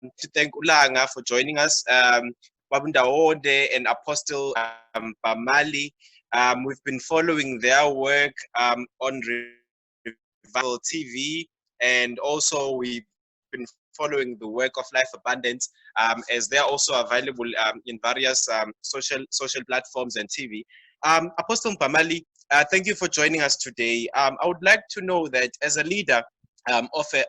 to thank Ulanga for joining us, Babunda Ode and Apostle Mbamali. We've been following their work on Revival TV, and also we've been following the work of Life Abundance, as they're also available in various social platforms and TV. Apostle Mbamali, thank you for joining us today. I would like to know that as a leader of a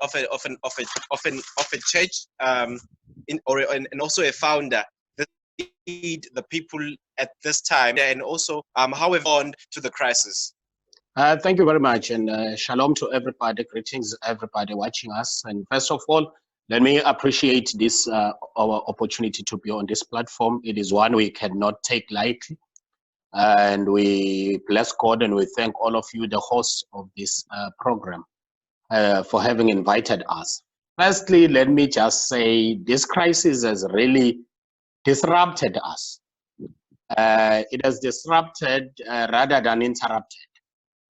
church, and also a founder, the people at this time, and also how we've gone to the crisis. Thank you very much, and shalom to everybody. Greetings, everybody watching us. And first of all, let me appreciate this our opportunity to be on this platform. It is one we cannot take lightly, and we bless God and we thank all of you, the hosts of this program, for having invited us. Firstly, let me just say this crisis has really disrupted us. It has disrupted rather than interrupted.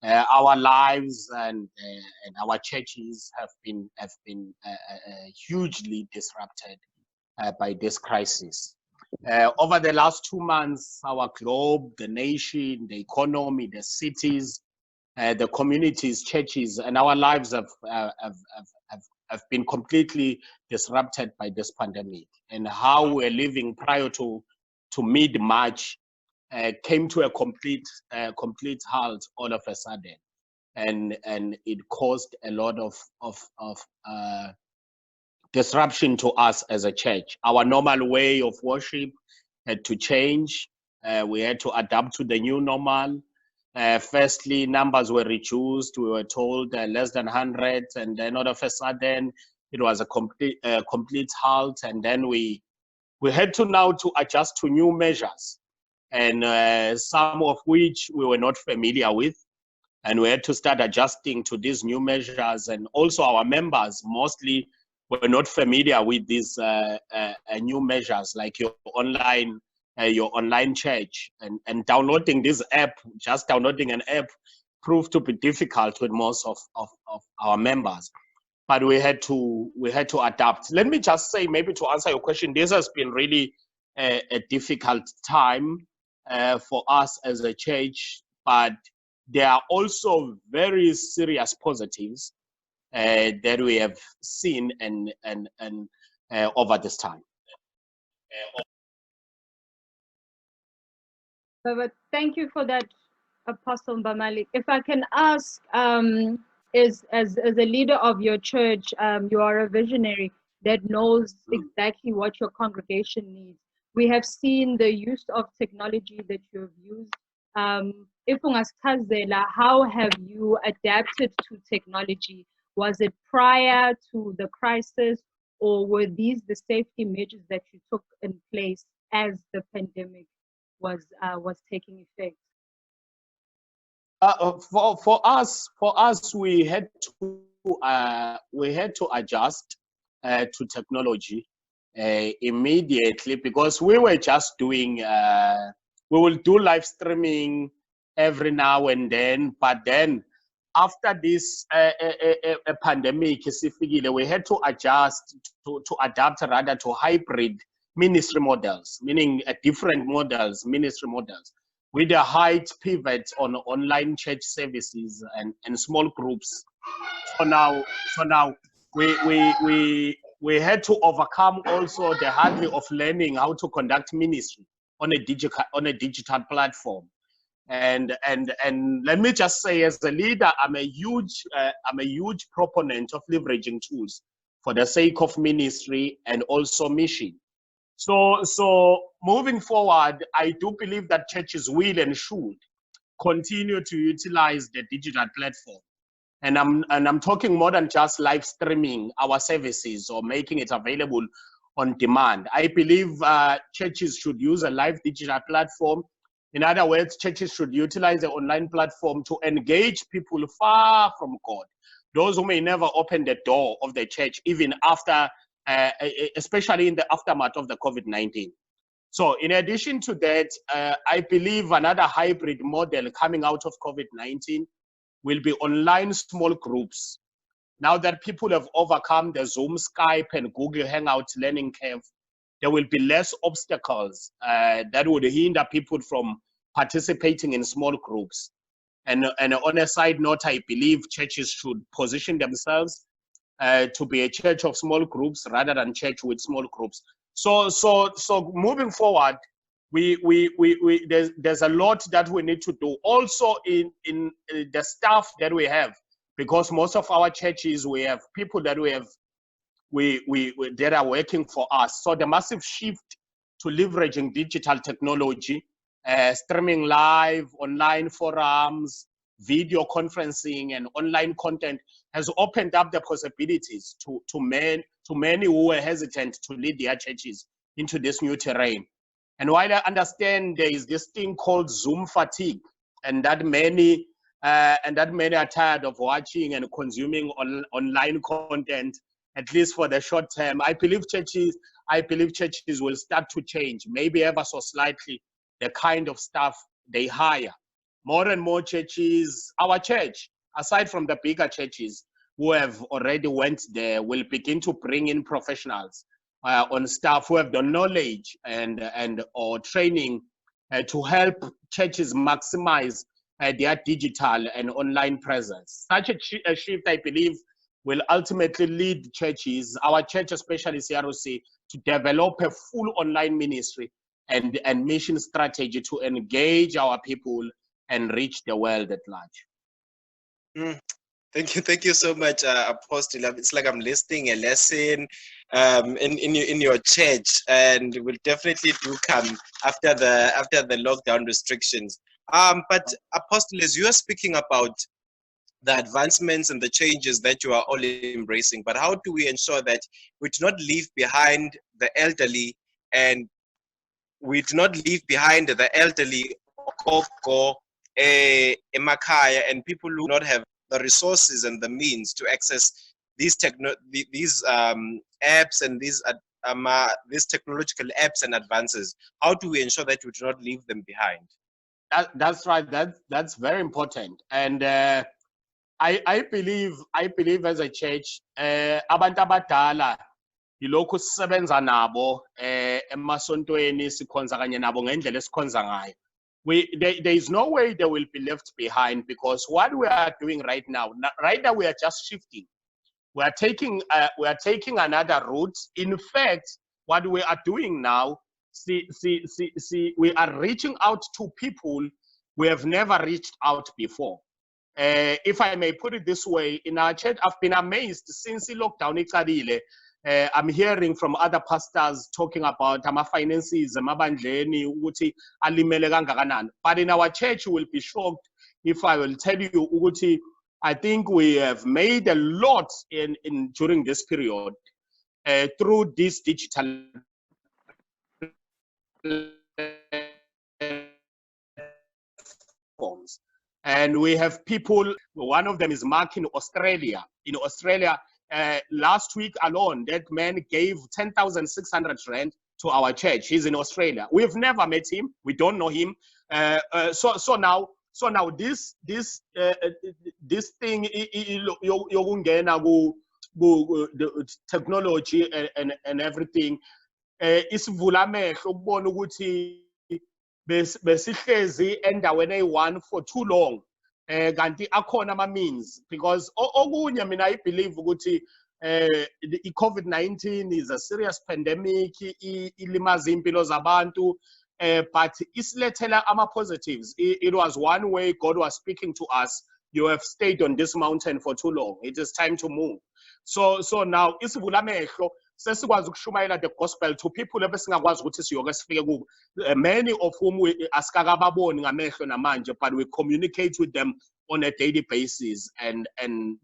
Our lives and our churches have been hugely disrupted by this crisis. Over the last 2 months, our globe, the nation, the economy, the cities, the communities, churches, and our lives have been completely disrupted by this pandemic. And how we're living prior to mid-March came to a complete halt all of a sudden, and it caused a lot of disruption to us as a church. Our normal way of worship had to change. We had to adapt to the new normal. Firstly, numbers were reduced. We were told less than 100, and then all of a sudden it was a complete halt, and then we had to now to adjust to new measures, and some of which we were not familiar with, and we had to start adjusting to these new measures. And also our members mostly were not familiar with these new measures, like your online church, and downloading this app. Just downloading an app proved to be difficult with most of our members, but we had to adapt. Let me just say, maybe to answer your question, this has been really a difficult time for us as a church, but there are also very serious positives that we have seen and over this time. But thank you for that, Apostle Mbamali. If I can ask, as a leader of your church, you are a visionary that knows exactly what your congregation needs. We have seen the use of technology that you have used. If ungasicazela, how have you adapted to technology? Was it prior to the crisis, or were these the safety measures that you took in place as the pandemic was taking effect? For us, we had to adjust to technology immediately, because we were just doing. We will do live streaming every now and then, but then after this pandemic, we had to adjust to adapt rather to hybrid ministry models, meaning different models, ministry models, with a high pivot on online church services and small groups. So now we had to overcome also the hurdle of learning how to conduct ministry on a digital platform. And let me just say, as a leader, I'm a huge proponent of leveraging tools for the sake of ministry and also mission. So moving forward, I do believe that churches will and should continue to utilize the digital platform. And I'm talking more than just live streaming our services or making it available on demand. I believe churches should use a live digital platform. In other words, churches should utilize the online platform to engage people far from God, those who may never open the door of the church, even after, especially in the aftermath of the COVID-19. So in addition to that, I believe another hybrid model coming out of COVID-19 will be online small groups, Now that people have overcome the Zoom, Skype, and Google Hangout learning curve, there will be less obstacles that would hinder people from participating in small groups. And on a side note, I believe churches should position themselves to be a church of small groups rather than church with small groups. So moving forward, there's a lot that we need to do. Also in the staff that we have, because most of our churches, we have people that that are working for us. So the massive shift to leveraging digital technology, streaming live, online forums, video conferencing, and online content has opened up the possibilities to many who were hesitant to lead their churches into this new terrain. And while I understand there is this thing called Zoom fatigue, and that many are tired of watching and consuming online content, at least for the short term, I believe churches will start to change, maybe ever so slightly, the kind of staff they hire. More and more churches, our church, aside from the bigger churches who have already went there, will begin to bring in professionals on staff who have the knowledge and or training to help churches maximize their digital and online presence. Such a shift, I believe, will ultimately lead churches, our church, especially CRC, to develop a full online ministry and mission strategy to engage our people and reach the world at large. Thank you so much, Apostle. It's like I'm listening a lesson in your church, and will definitely do come after the lockdown restrictions. But Apostle, as you are speaking about the advancements and the changes that you are all embracing, but how do we ensure that we do not leave behind the elderly, and we do not leave behind the elderly emakaya and people who do not have the resources and the means to access these apps and these technological apps and advances? How do we ensure that we do not leave them behind? That's right. That's very important. And I believe as a church, abantu abadala yilokhu sisebenza nabo emasontweni sikhonza kanye nabo ngendlela esikhonza ngayo. There is no way they will be left behind, because what we are doing right now we are just shifting. We are taking another route. In fact, what we are doing now, we are reaching out to people we have never reached out before. If I may put it this way, in our church, I've been amazed since the lockdown. I'm hearing from other pastors talking about finances, but in our church, you will be shocked if I will tell you, I think we have made a lot during this period through this digital platforms. And we have people, one of them is Mark in Australia. In Australia, last week alone, that man gave 10,600 rand to our church. He's in Australia. We've never met him. We don't know him. So now this thing, the technology and everything, isivula amehlo ukubona ukuthi besihlezi endaweni eyi-one for too long. Kanti akhona ama-means, because okunye mina I believe ukuthi i-COVID-19 is a serious pandemic, ilimaza impilo zabantu, but isilethela ama-positives. It was one way God was speaking to us. You have stayed on this mountain for too long. It is time to move. So now isivula amehlo sesikwazi ukushumayela the gospel to people ebesingakwazi ukuthi siyoke sifike kubo, many of whom asikakababoni ngamehlo namanje, but we communicate with them on a daily basis, and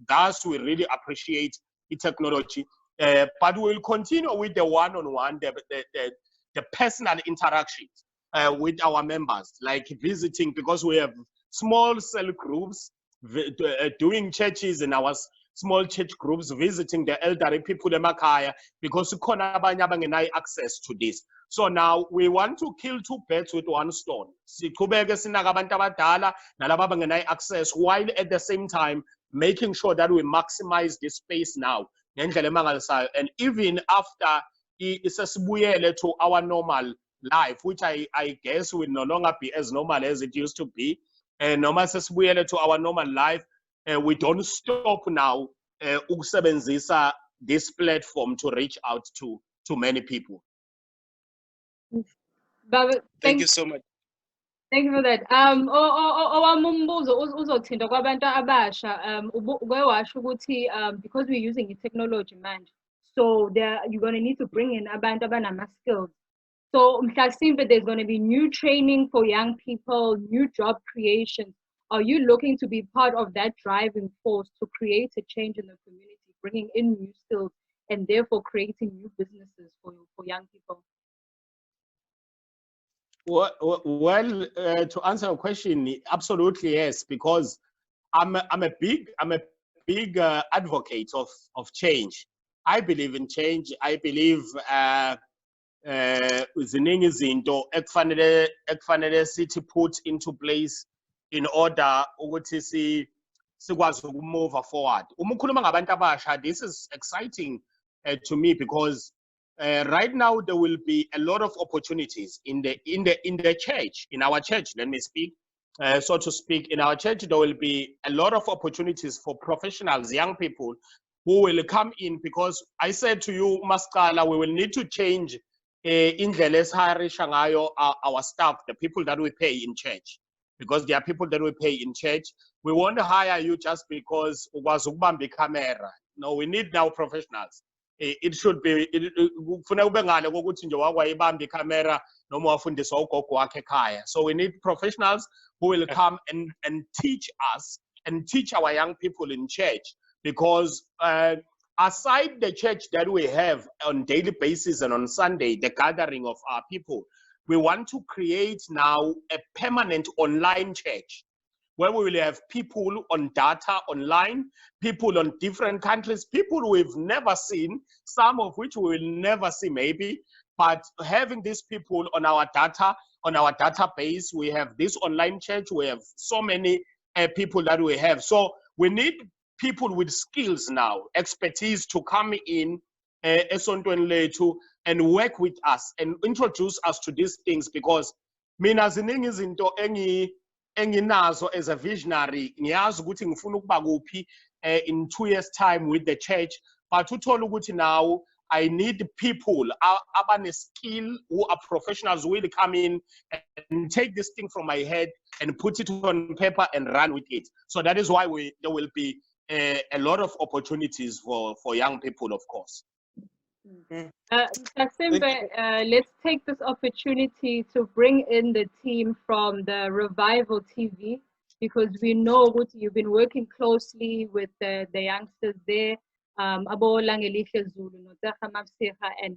thus we really appreciate the technology, but we'll continue with the one-on-one, the personal interactions with our members, like visiting, because we have small cell groups doing churches in our small church groups, visiting the elderly people emakhaya, because ukhona abanye abangenayo access to this. So now we want to kill two birds with one stone. Siqhubeke sinaka abantu abadala nalabo abangenayo access, while at the same time making sure that we maximize this space now. And even after sesibuyele to our normal life, which I guess will no longer be as normal as it used to be, and noma sesibuyele to our normal life, we don't stop now ukusebenzisa this platform to reach out to many people. Thank you so much. Thank you for that. Owamumbuzo uzothinta kwabantu abasha kwewasho ukuthi because we're using the technology manje, so you're going to need to bring in abantu abanama skills. So mhlasimbe there's going to be new training for young people, new job creation. Are you looking to be part of that driving force to create a change in the community, bringing in new skills and therefore creating new businesses for young people? Well, to answer your question, absolutely yes, because I'm a big advocate of change. I believe in change. I believe ziningi izinto ekufanele sithi put into place in order ukuthi sikwazi ukumove forward. Uma ukhuluma ngabantu abasha, this is exciting to me because right now there will be a lot of opportunities in the church, in our church, let me speak, so to speak. In our church there will be a lot of opportunities for professionals, young people who will come in, because I said to you, Maskala, we will need to change indlela esihirisha ngayo our staff, the people that we pay in church, because there are people that we pay in church. We won't hire you just because ukwazi ukubamba camera. No, we need now professionals. It should be kufanele ube ngale kokuthi nje wakwayibamba icamera noma wafundiswa ugogo wakhe ekhaya. So we need professionals who will come and teach us and teach our young people in church, because aside the church that we have on daily basis and on Sunday, the gathering of our people, we want to create now a permanent online church where we will have people on data online, people on different countries, people we've never seen, some of which we will never see maybe, but having these people on our data, on our database, we have this online church, we have so many people that we have. So we need people with skills now, expertise to come in esontweni lethu and work with us and introduce us to these things, because mina ziningi izinto enginazo as a visionary, ngiyazi ukuthi ngifuna ukuba kuphi in 2 years time with the church, but uthola ukuthi now I need people abane skill, who are professionals, who will come in and take this thing from my head and put it on paper and run with it. So that is why there will be a lot of opportunities for young people, of course. Let's take this opportunity to bring in the team from the Revival TV, because we know what you've been working closely with the youngsters there, and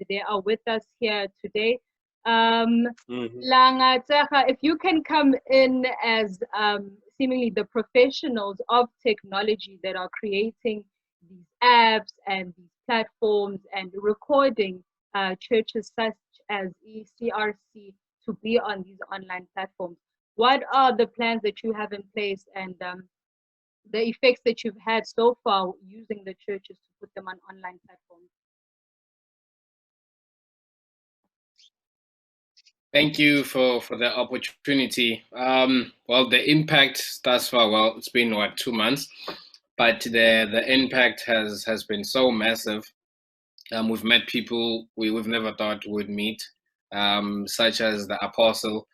they are with us here today. Langa Tsecha, if you can come in as seemingly the professionals of technology that are creating these apps and these platforms and recording churches such as CRC to be on these online platforms. What are the plans that you have in place and the effects that you've had so far using the churches to put them on online platforms? Thank you for the opportunity. Well, the impact thus far, well, it's been what, 2 months, but the impact has been so massive. We've met people we've never thought we'd meet, such as the Apostle.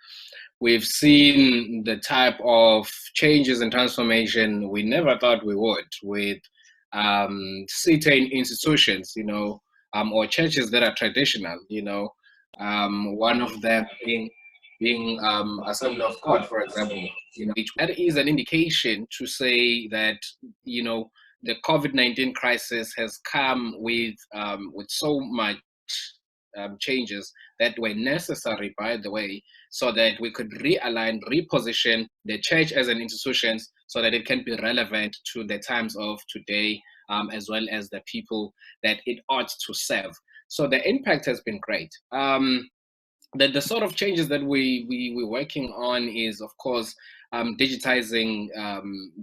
We've seen the type of changes and transformation we never thought we would with certain institutions, you know, or churches that are traditional, you know. One of them being Assembly of God, for example. You know, that is an indication to say that, you know, the COVID-19 crisis has come with so much changes that were necessary, by the way, so that we could realign, reposition the church as an institution so that it can be relevant to the times of today, as well as the people that it ought to serve. So the impact has been great. The sort of changes that we're working on is, of course, digitizing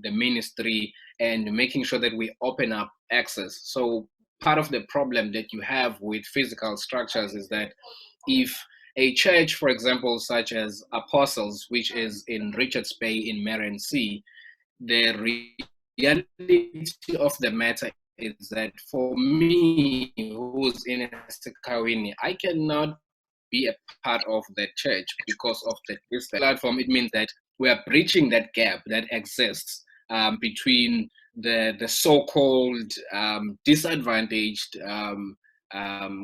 the ministry and making sure that we open up access. So part of the problem that you have with physical structures is that if a church, for example, such as Apostles, which is in Richards Bay in Marion Sea, the reality of the matter is that for me, who's in Esikawini, I cannot be a part of the church because of the distance platform. It means that we are breaching that gap that exists between the so-called disadvantaged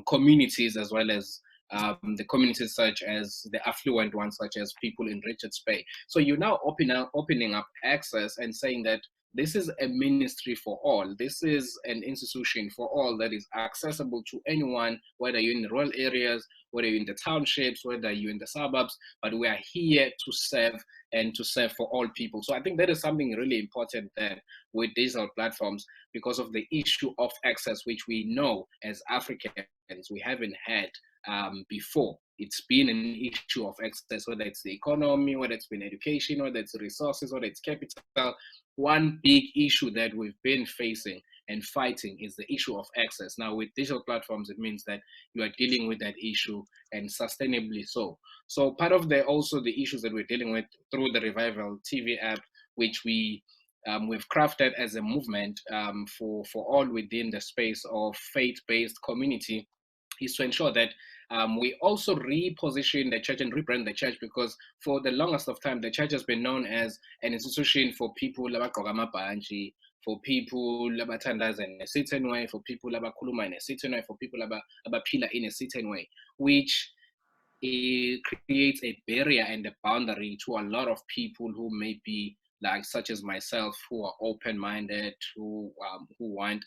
communities, as well as the communities such as the affluent ones, such as people in Richards Bay. So you're now opening up access and saying that this is a ministry for all. This is an institution for all that is accessible to anyone, whether you're in the rural areas, whether you're in the townships, whether you're in the suburbs, but we are here to serve and to serve for all people. So I think that is something really important there with digital platforms, because of the issue of access, which we know as Africans we haven't had before. It's been an issue of access, whether it's the economy, whether it's been education, whether it's resources, whether it's capital. One big issue that we've been facing and fighting is the issue of access. Now with digital platforms, it means that you are dealing with that issue, and sustainably so. So part of also the issues that we're dealing with through the Revival TV app, which we've crafted as a movement for all within the space of faith-based community, is to ensure that we also reposition the church and rebrand the church, because for the longest of time, the church has been known as an institution for people for people abathandaza in a certain way, for people abakhuluma in a certain way, for people abaphila in a certain way, which creates a barrier and a boundary to a lot of people who may be like, such as myself, who are open-minded, who want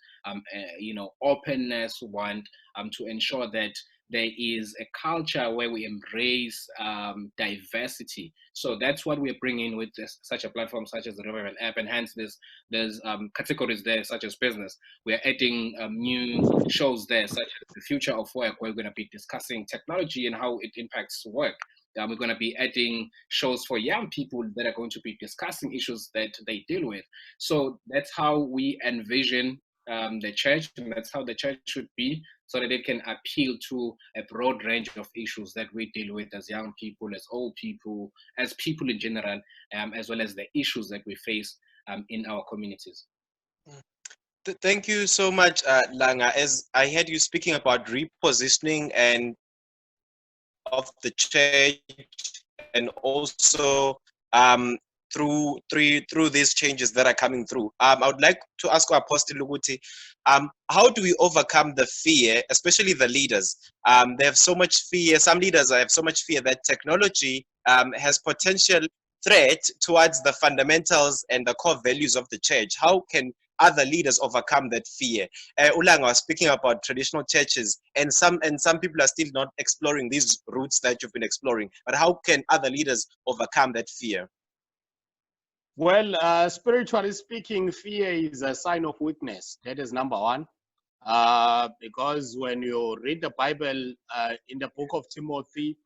openness, who want to ensure that there is a culture where we embrace diversity. So that's what we're bringing with such a platform such as the Revival app, and hence there's categories there such as business. We're adding new shows there such as the future of work, where we're going to be discussing technology and how it impacts work. We're going to be adding shows for young people that are going to be discussing issues that they deal with. So that's how we envision the church, and that's how the church should be, so that it can appeal to a broad range of issues that we deal with as young people, as old people, as people in general, as well as the issues that we face in our communities. Thank you so much, Langa. As I heard you speaking about repositioning and of the church, and also through these changes that are coming through, I would like to ask Apostle Luguti, how do we overcome the fear, especially the leaders? They have so much fear. Some leaders have so much fear that technology has potential threat towards the fundamentals and the core values of the church. How can other leaders overcome that fear? Ulanga was speaking about traditional churches, and some people are still not exploring these routes that you've been exploring. But how can other leaders overcome that fear? Well, spiritually speaking, fear is a sign of weakness. That is number one. Because when you read the Bible in the book of Timothy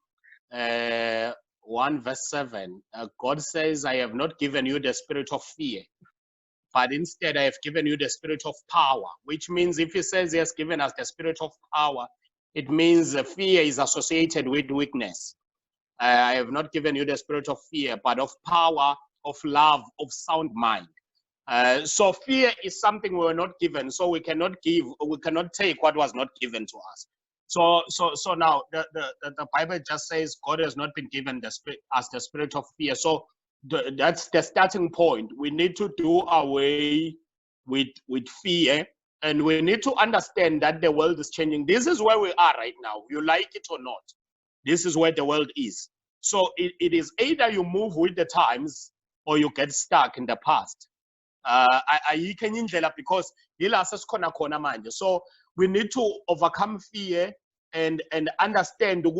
1 verse 7, God says, I have not given you the spirit of fear, but instead I have given you the spirit of power, which means if he says he has given us the spirit of power, it means fear is associated with weakness. I have not given you the spirit of fear, but of power, of love, of sound mind. So fear is something we were not given, so we cannot take what was not given to us. So now the Bible just says God has not been given us the spirit of fear. So that's the starting point. We need to do away with fear, and we need to understand that the world is changing. This is where we are right now. You like it or not, this is where the world is. So it is either you move with the times or you get stuck in the past. Because so we need to overcome fear and understand, and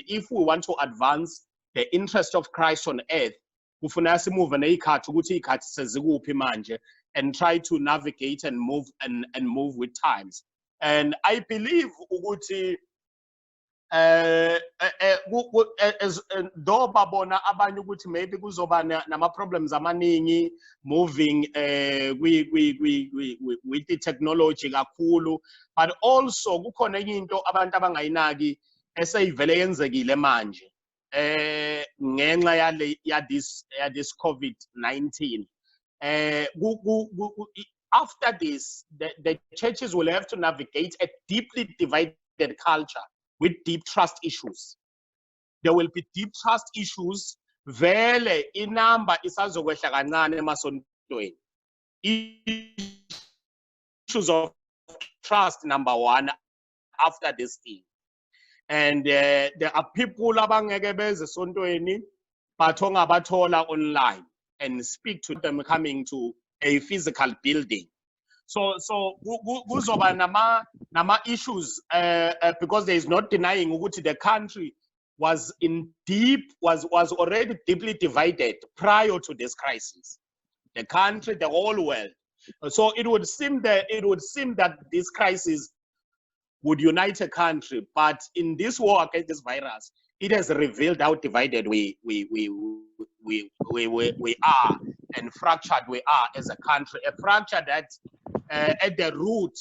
if we want to advance the interest of Christ on earth, and try to navigate and move with times. And I believe though babona abanye ukuthi maybe kuzoba nama problems amaningi moving with the technology kakhulu, but also kukhona enye into abantu abangayinaki eseyivele yenzekile manje ngenxa ya this COVID-19. After this, the churches will have to navigate a deeply divided culture with deep trust issues. There will be deep trust issues. Vele inamba isazokwehla kancane emasontweni. Issues of trust, number one, after this thing. And there are people abangeke beze esontweni but ongabathola online and speak to them coming to a physical building. So kuzoba nama issues because there is not denying ukuthi the country was already deeply divided prior to this crisis. The country, the whole world. So it would seem that this crisis would unite a country, but in this war against this virus, it has revealed how divided we are and fractured we are as a country. A fracture that at the root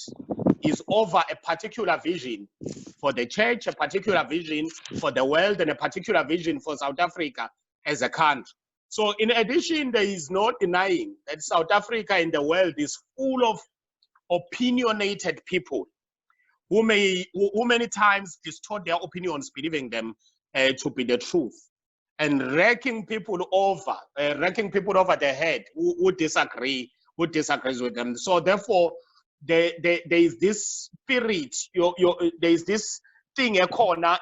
is over a particular vision for the church, a particular vision for the world, and a particular vision for South Africa as a country. So in addition, there is no denying that South Africa and the world is full of opinionated people who many times distort their opinions, believing them to be the truth, and wrecking people over their head who disagrees with them. So therefore, there is this spirit, there is this thing, a corner,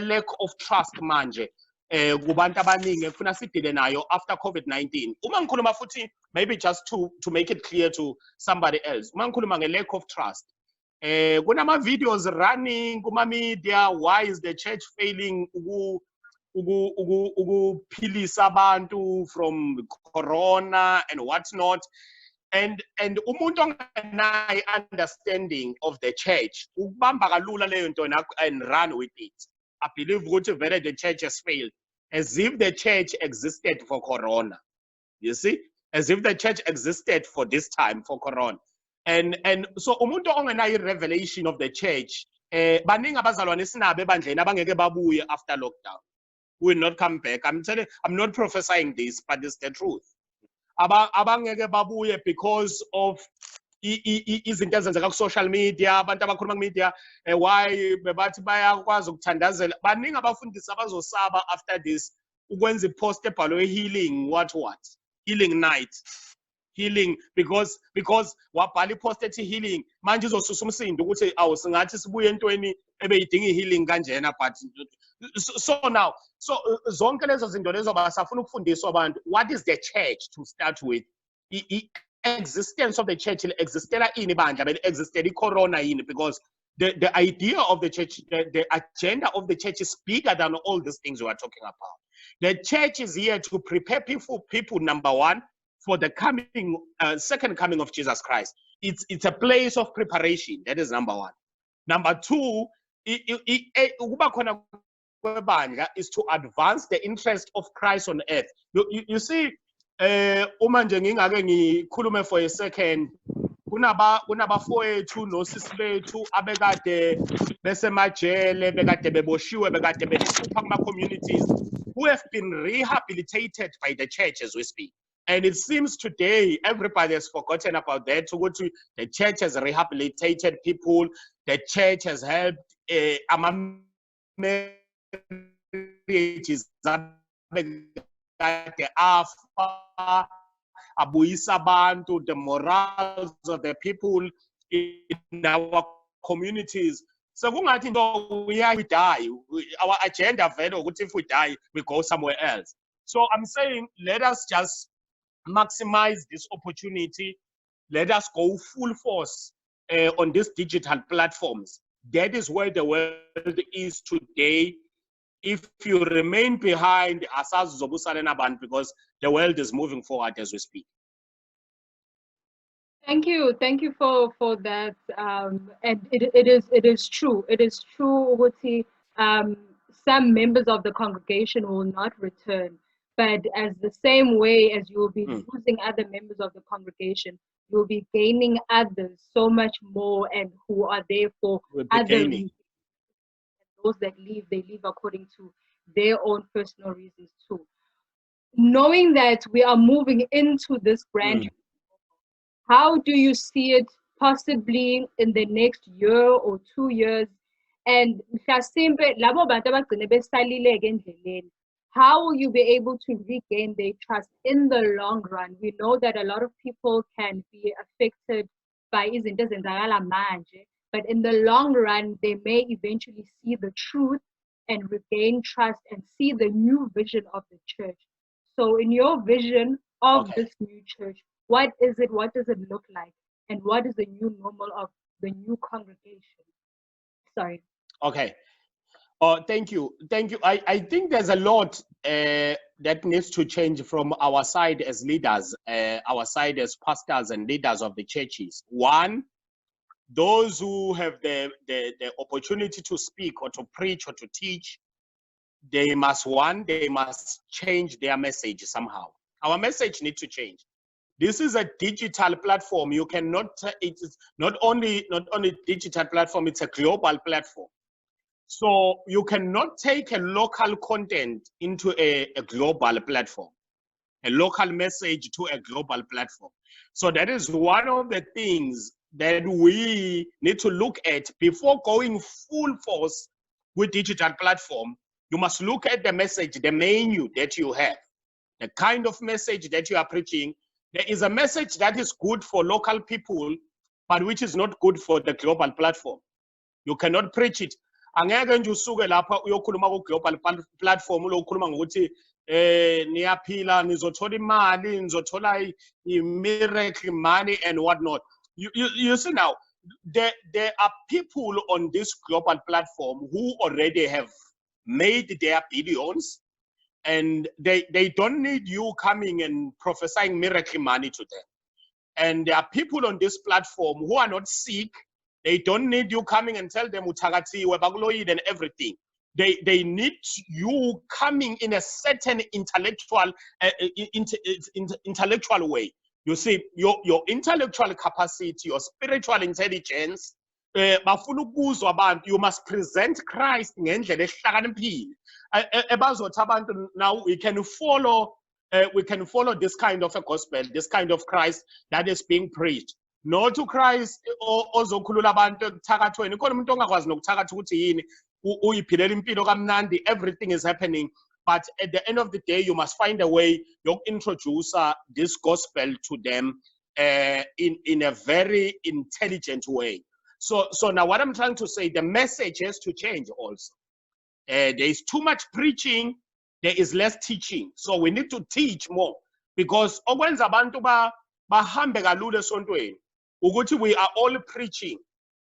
lack of trust manje. Kubantu abaningi efuna sidile nayo after COVID-19. Uma ngikhuluma futhi, maybe just to make it clear to somebody else, uma ngikhuluma nge-lack of trust, kunama videos running kuma media, why is the church failing ukuphilisa abantu from corona and whatnot, and umuntu ongenayo understanding of the church ukubamba kalula leyo nto and run with it. I believe ukuthi the church has failed, as if the church existed for corona. You see, as if the church existed for this time, for corona. And so umuntu ongenayo revelation of the church, baningi abazalwane esinabe ebandleni abangeke babuye after lockdown. Will not come back. I'm not prophesying this, but it's the truth. Abangeke babuye because of izinto ezenzeka ku social media, abantu abakhuluma ku media, why bebathi bayakwazi ukuthandazela. Baningi abafundisi abazosaba after this ukwenza ipost ebhalwe healing what healing night, healing because wabhala ipost ethi healing manje izosusa umsindo ukuthi awu singathi sibuye entweni ebeyidinga healing kanjena. But so zonke lezo zinto lezo basafuna ukufundiswa abantu. What is the church to start with? Existence of the church existela ini bandla, existela corona ini, because the idea of the church, the agenda of the church is bigger than all these things we are talking about. The church is here to prepare people number one, for the second coming of Jesus Christ. It's a place of preparation. That is number one. Number two, is to advance the interest of Christ on earth. You see, uma nje ngingake ngikhulume for a second, kunabafowethu nosisi bethu abekade besemajele, bekade beboshiwe, bekade behlupha kuma-communities, who have been rehabilitated by the church as we speak. And it seems today everybody has forgotten about that. So the church has rehabilitated people. The church has helped marriages, the morals of the people in our communities. So we die. Our agenda, if we die, we go somewhere else. So I'm saying, let us just maximize this opportunity. Let us go full force on these digital platforms. That is where the world is today. If you remain behind, because the world is moving forward as we speak. Thank you for that. And it is true. It is true, Uguti. Some members of the congregation will not return, but as the same way as you will be losing other members of the congregation, you will be gaining others so much more, and who are there for other reasons. Those that leave, they leave according to their own personal reasons too. Knowing that we are moving into this brand, how do you see it possibly in the next year or 2 years? And how will you be able to regain their trust in the long run? We know that a lot of people can be affected by izinto ezenzakala manje, but in the long run, they may eventually see the truth and regain trust and see the new vision of the church. So in your vision of this new church, what is it? What does it look like? And what is the new normal of the new congregation? Sorry. Okay. Oh, thank you. Thank you. I think there's a lot that needs to change from our side as leaders, our side as pastors and leaders of the churches. One, those who have the opportunity to speak or to preach or to teach, they must change their message somehow. Our message needs to change. This is a digital platform. You cannot, it is not only digital platform, it's a global platform. So you cannot take a local content into a global platform, a local message to a global platform. So that is one of the things that we need to look at before going full force with digital platform. You must look at the message, the menu that you have, the kind of message that you are preaching. There is a message that is good for local people, but which is not good for the global platform. You cannot preach it. Angeke nje usuke lapha uyokhuluma ku global platform ulokhuluma ngokuthi niyaphila nizothola imali nizothola miracle money and whatnot. You see now, there are people on this global platform who already have made their billions, and they don't need you coming and prophesying miracle money to them. And there are people on this platform who are not sick. They don't need you coming and tell them uthakathiwe bakuloyile and everything. They need you coming in a certain intellectual way. You see, your intellectual capacity, your spiritual intelligence, you must present Christ ngendlela ehlakaniphile. Ebazothi abantu now we can follow this kind of a gospel, this kind of Christ that is being preached. No to Christ ozokhulula abantu ekuthakathweni. Khona umuntu ongakwazi nokuthakatha ukuthi yini uyiphilela impilo kamnandi, everything is happening. But at the end of the day, you must find a way to introduce this gospel to them in a very intelligent way. So now what I'm trying to say, the message has to change also. There is too much preaching, there is less teaching. So we need to teach more, because okwenza abantu bahambe kalula esontweni ukuthi we are all preaching,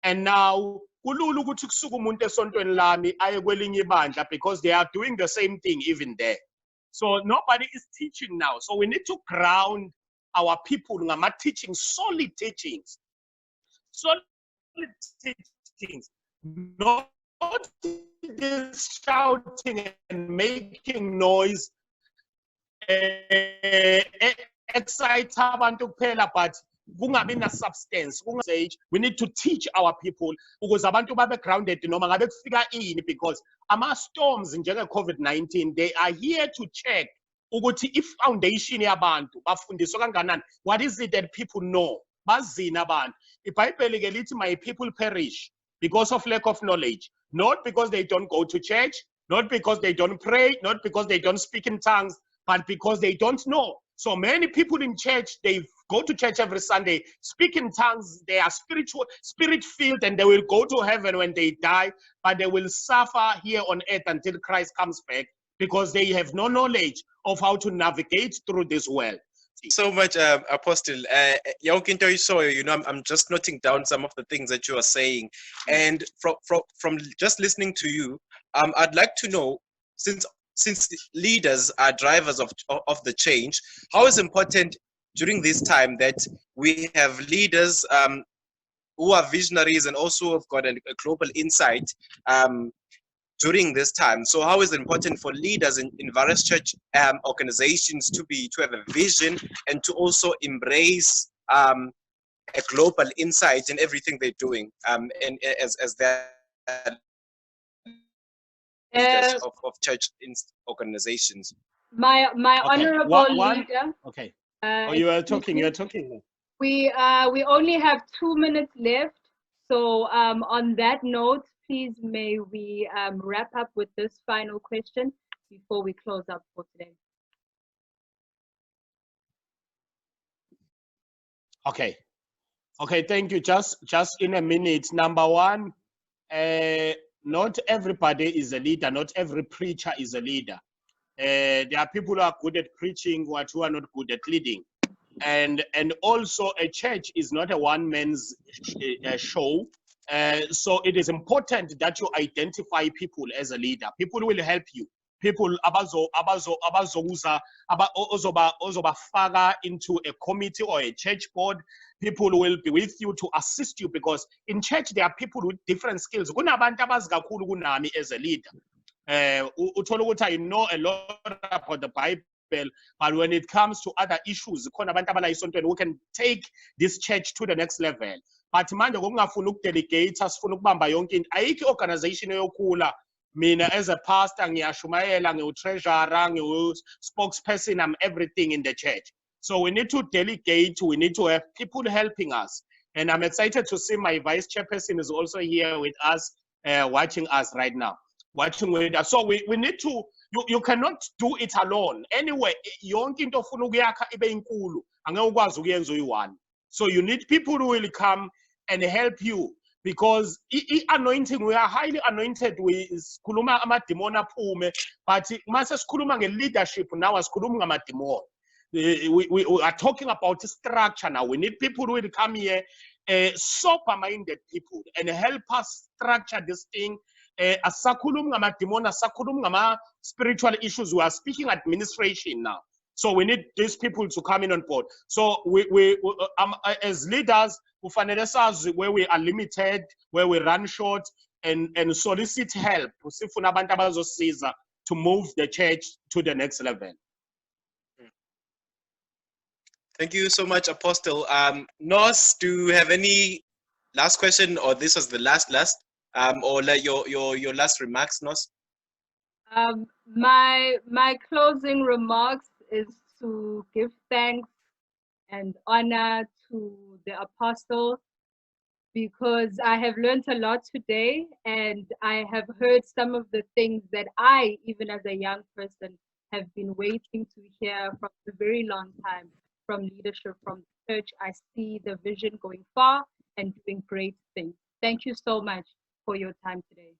and now kulula ukuthi kusuka umuntu esontweni lami aye kwelinye ibandla because they are doing the same thing even there. So nobody is teaching now. So we need to ground our people ngama teaching, solid teachings, not this shouting and making noise, excite abantu kuphela, but kungabi na substance. We need to teach our people ukuze abantu babe grounded noma ngabe kufika ini, because ama storms njenge COVID-19, they are here to check ukuthi if foundation yabantu bafundiswa kanganani. What is it that people know? Bazini abantu. iBhayibheli ke lithi my people perish because of lack of knowledge, not because they don't go to church, not because they don't pray, not because they don't speak in tongues, but because they don't know. So many people in church, they go to church every Sunday, speak in tongues, they are spirit-filled, and they will go to heaven when they die, but they will suffer here on earth until Christ comes back, because they have no knowledge of how to navigate through this world. So much, Apostle. I'm just noting down some of the things that you are saying, and from just listening to you, I'd like to know, since leaders are drivers of the change, how is important during this time that we have leaders who are visionaries and also have got a global insight during this time. So how is it important for leaders in various church organizations to have a vision and to also embrace a global insight in everything they're doing, and as their leaders of church organizations? My Okay. honorable leader. Okay. You're talking. We only have 2 minutes left. So on that note, please may we wrap up with this final question before we close up for today. Okay. Okay, thank you. Just in a minute. Number one, not everybody is a leader. Not every preacher is a leader. There are people who are good at preaching, who are not good at leading. And also a church is not a one-man's show. So it is important that you identify people as a leader. People will help you. People ozobafaka into a committee or a church board. People will be with you to assist you, because in church there are people with different skills. Kunabantu abazi kakhulu kunami as a leader. Uthola ukuthi I know a lot about the Bible, but when it comes to other issues, who can take this church to the next level. But manje ngokungafuna ukudelegate, asifuna ukubamba yonke into. Ayikho organization eyokhula. Mina as a pastor, ngiyashumayela, ngiwu-treasurer, ngiwu-spokesperson, I'm everything in the church. So we need to delegate, we need to have people helping us. And I'm excited to see my vice chairperson is also here with us, watching us right now. Watching with us. So we need to, you cannot do it alone. Anyway, yonke into ofuna ukuyakha ibe inkulu, angeke ukwazi ukuyenza uyi-one. So you need people who will come and help you, because anointing, we are highly anointed. We sikhuluma amadimoni aphume, but mase sikhuluma nge-leadership now, asikhulumi ngamadimoni. We are talking about structure now. We need people who will come here, sober-minded people, and help us structure this thing. Asakhulumi ngamadimoni, asakhulumi ngama spiritual issues. We are speaking administration now. So we need these people to come in on board. So we as leaders, kufanele sazi where we are limited, where we run short, and solicit help. Sifuna abantu abazosiza to move the church to the next level. Thank you so much, Apostle. Nos, do you have any last question, or this was the last, or your last remarks, Nos? My closing remarks is to give thanks and honor to the apostle, because I have learned a lot today, and I have heard some of the things that I, even as a young person, have been waiting to hear from a very long time from leadership, from the church. I see the vision going far and doing great things. Thank you so much for your time today.